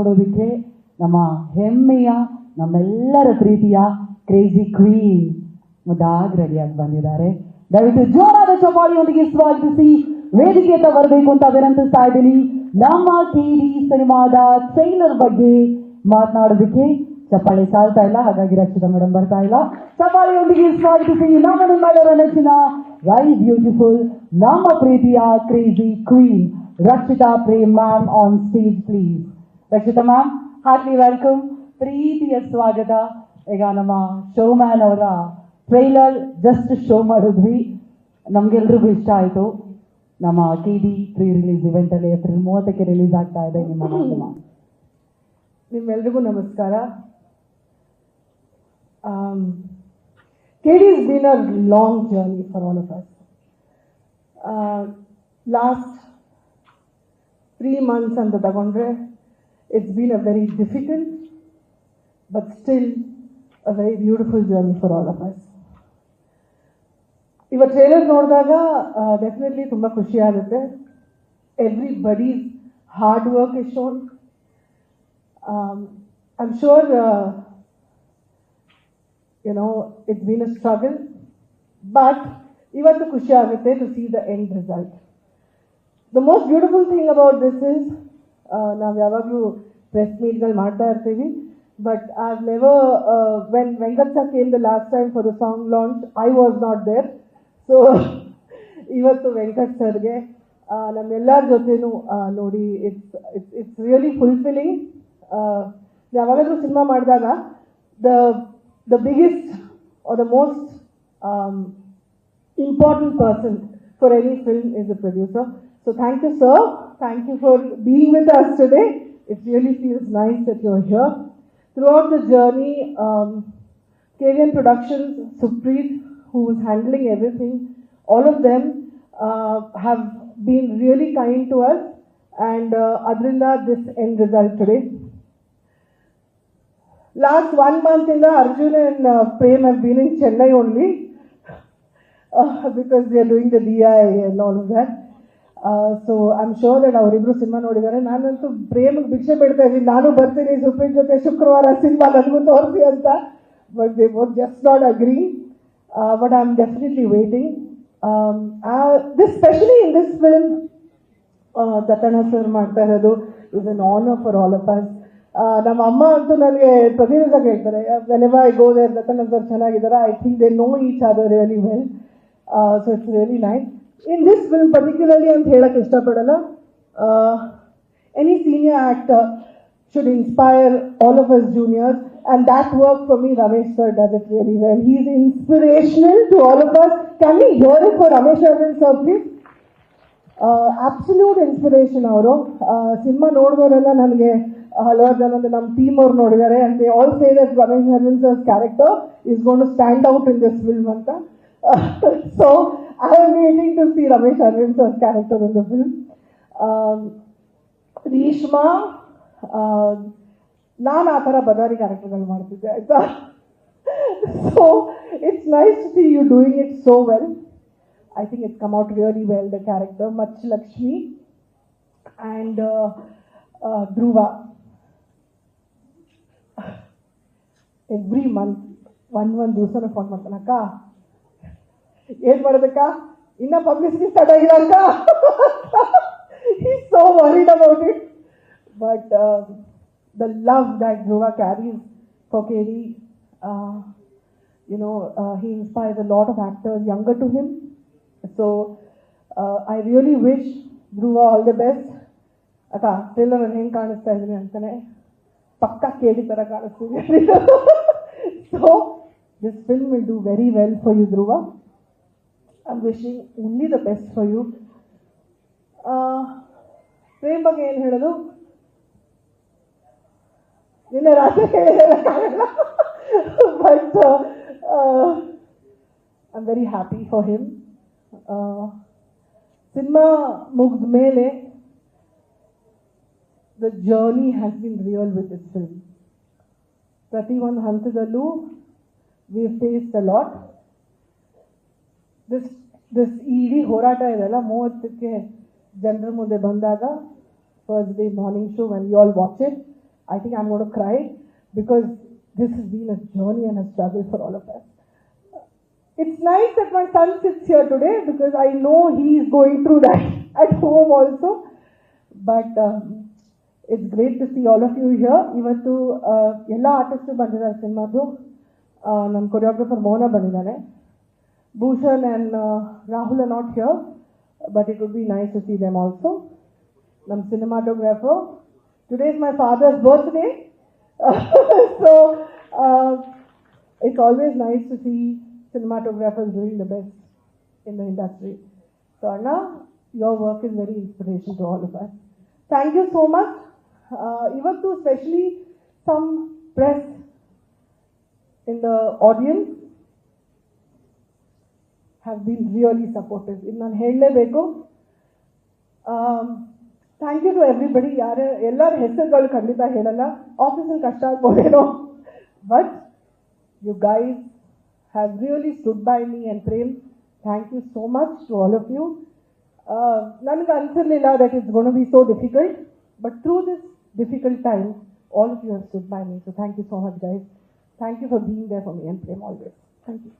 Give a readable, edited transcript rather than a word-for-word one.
ಮಾಡಿಸ್ಕೊಡೋದಕ್ಕೆ ನಮ್ಮ ಹೆಮ್ಮೆಯ ನಮ್ಮೆಲ್ಲರ ಪ್ರೀತಿಯ ಕ್ರೇಜಿ ಕ್ವೀನ್ ಮುದ್ದಾಗಿ ರೆಡಿಯಾಗಿ ಬಂದಿದ್ದಾರೆ. ದಯವಿಟ್ಟು ಜೋರಾದ ಚಪ್ಪಾಳಿಯೊಂದಿಗೆ ಸ್ವಾಗತಿಸಿ ವೇದಿಕೆ ಹತ್ರ ಬರಬೇಕು ಅಂತ ವಿನಂತಿಸ್ತಾ ಇದ್ದೀನಿ. ನಮ್ಮ KD ಸಿನಿಮಾದ ಟ್ರೈಲರ್ ಬಗ್ಗೆ ಮಾತನಾಡೋದಕ್ಕೆ ಚಪ್ಪಾಳೆ ಸಾಲ್ತಾ ಇಲ್ಲ, ಹಾಗಾಗಿ ರಕ್ಷಿತಾ ಮೇಡಮ್ ಬರ್ತಾ ಇಲ್ಲ. ಚಪ್ಪಾಳೆಯೊಂದಿಗೆ ಸ್ವಾಗತಿಸಿ ನಮ್ಮ ನಿಮ್ಮೆಲ್ಲರ ನೆಚ್ಚಿನ ವೆರಿ ಬ್ಯೂಟಿಫುಲ್ ನಮ್ಮ ಪ್ರೀತಿಯ crazy queen Rakshita Prem ma'am on stage please. Rakshita ma'am, heartly welcome, ಪ್ರೀತಿಯ ಸ್ವಾಗತ. ಈಗ ನಮ್ಮ ಶೋ ಮ್ಯಾನ್ ಅವರ ಟ್ರೈಲರ್ ಜಸ್ಟ್ ಶೋ ಮಾಡಿದ್ವಿ, ನಮ್ಗೆಲ್ರಿಗೂ ಇಷ್ಟ ಆಯಿತು. ನಮ್ಮ KD ಪ್ರೀ ರಿಲೀಸ್ ಇವೆಂಟ್ ಅಲ್ಲಿ ಏಪ್ರಿಲ್ 30ಕ್ಕೆ ರಿಲೀಸ್ ಆಗ್ತಾ ಇದೆ ನಿಮ್ಮ ಮಾಧ್ಯಮ. ನಿಮ್ಮೆಲ್ರಿಗೂ ನಮಸ್ಕಾರ. KD has been a long journey for all of us. Last 3 months ಅಂತ ತಗೊಂಡ್ರೆ it's been a very difficult but still a very beautiful journey for all of us. ಇವತ್ತು ಟ್ರೇಲರ್ ನೋಡಿದಾಗ ಡೆಫಿನೆಟ್ಲಿ ತುಂಬ ಖುಷಿ ಆಗುತ್ತೆ. Everybody's hard work is shown. I'm sure it's been a struggle, but ಇವತ್ತು ಖುಷಿ ಆಗುತ್ತೆ to see the end result. The most beautiful thing about this is ನಾವು ಯಾವಾಗಲೂ ಪ್ರೆಸ್ ಮೀಟ್ಗಳು ಮಾಡ್ತಾ ಇರ್ತೀವಿ, but I've never when Venkat sir came the last time for the song launch, I was not there. So ಇವತ್ತು ವೆಂಕಟ್ ಸರ್ಗೆ ನಮ್ಮೆಲ್ಲರ ಜೊತೆನೂ ನೋಡಿ it's really fulfilling. ಯಾವಾಗಾದ್ರೂ ಸಿನಿಮಾ ಮಾಡಿದಾಗ the biggest or the most important person for any film is the producer. So thank you, sir. Thank you for being with us today. It really feels nice that you're here. Throughout the journey, KVN Productions, Supreet, who is handling everything, all of them have been really kind to us, and Adrinda, this end result today. Last 1 month in the Arjun and Prem have been in Chennai only because they are doing the DI and all of that. So I'm sure that ಅವರಿಬ್ರು cinema ನೋಡಿದ್ದಾರೆ. ನಾನಂತೂ ಪ್ರೇಮ್ ಭಿಕ್ಷೆ ಬಿಡ್ತಾ ಇದ್ದೀನಿ, ನಾನು ಬರ್ತೀನಿ ಸುಪ್ರೀತ್ ಜೊತೆ ಶುಕ್ರವಾರ ಸಿನಿಮಾ ನನಗೂ ತೋರಿಸಿ ಅಂತ, but they would just not agree. But I'm definitely waiting. This, especially in this film, Datana sir ಮಾಡ್ತಾ ಇರೋದು is an honor for all of us. ನಮ್ಮ ಅಮ್ಮ ಅಂತೂ ನನಗೆ ಪ್ರತಿದಿವಸ ಹೇಳ್ತಾರೆ, whenever I go there, Datana sir ಚೆನ್ನಾಗಿದ್ದಾರೆ. I think they know each other really well. So it's really nice. In this film particularly ಅಂತ ಹೇಳಕ್ಕೆ ಇಷ್ಟಪಡಲ್ಲ. Any senior actor should inspire all of us juniors, and that work for me, Ramesh sir does it really well. He is inspirational to all of us. Can we hear it for Ramesh Arvind sir, please? Absolute inspiration ಅವರು. Cinema ನೋಡಿದವರೆಲ್ಲ ನನಗೆ ಹಲವಾರು ಜನ ನಮ್ಮ team ಅವ್ರು ನೋಡಿದ್ದಾರೆ, and they all say that Ramesh Arvind sir's character is going to stand out in this film ಅಂತ. So I am waiting to see Ramesh Arvind sir's character in the film. Rishma, ನಾನು ಆ ಥರ ಬದಾರಿ ಕ್ಯಾರೆಕ್ಟರ್ಗಳು ಮಾಡ್ತಿದ್ದೆ ಆಯ್ತಾ. So it's nice to see you doing it so well. I think it's come out really well, the character. Much Lakshmi and Dhruva every month ಒಂದು ದಿವಸನೂ phone ಮಾಡ್ತಾನೆ, ಅಕ್ಕ ಏನು ಮಾಡೋದಕ್ಕ, ಇನ್ನ ಪಬ್ಲಿಸಿಟಿ ಸ್ಟಾರ್ಟ್ ಆಗಿಲ್ಲ ಅಕ್ಕ. He's so worried about it. But the love that Dhruva carries for KD, he inspires a lot of actors younger to him. So I really wish Dhruva all the best. Akka, trailer ಅಲ್ಲಿ ಹೆಂಗೆ ಕಾಣಿಸ್ತಾ ಇದ್ದೀನಿ ಅಂತಾನೆ ಪಕ್ಕ KD ಥರ ಕಾಣಿಸ್ತಿದೆ. So this film will do very well for you, Dhruva. I'm wishing only the best for you. Prem ಬಗ್ಗೆ ಏನು ಹೇಳೋದು, ನಿನ್ನೆ ರಾತ್ರಿ ಹೇಳೋಕ್ಕಾಗಲ್ಲ. But I am very happy for him. Cinema ಮುಗಿದ ಮೇಲೆ the journey has been real with this film. ಪ್ರತಿಯೊಂದು ಹಂತದಲ್ಲೂ we faced a lot. This ಇಡೀ ಹೋರಾಟ ಇದೆಲ್ಲ 30ಕ್ಕೆ ಜನರ ಮುಂದೆ ಬಂದಾಗ, first day morning show, when you all watch it, I think I'm going to cry because this has been a journey and a struggle for all of us. It's nice that my son sits here today because I know he is going through that at home also. But it's great to see all of you here. ಇವತ್ತು ಎಲ್ಲ artist ಬಂದಿದ್ದಾರೆ ಸಿನಿಮಾದು. ನಮ್ಮ choreographer ಮೋಹನ ಬಂದಿದ್ದಾನೆ. Bhushan and Rahul are not here, but it would be nice to see them also. Nam cinematographer. Today is my father's birthday, so it's always nice to see cinematographers doing the best in the industry. So Anna, your work is very inspirational to all of us. Thank you so much. Even to especially some press in the audience have been really supportive. In nan hellebeku. Thank you to everybody. Ellar ಹೆಸರುಗಳು ಖಂಡಿತ ಹೇಳಲ್ಲ, ಆಫೀಸಲ್ಲಿ ಕಷ್ಟ ಆಗ್ಬೋದೇನೋ, but you guys have really stood by me and Prem. Thank you so much to all of you. ನನಗೆ ಅನ್ಸಿರ್ಲಿಲ್ಲ that it's going to be so difficult, but through this difficult time, all of you have stood by me. So thank you so much, guys. Thank you for being there for me and Prem always. Thank you.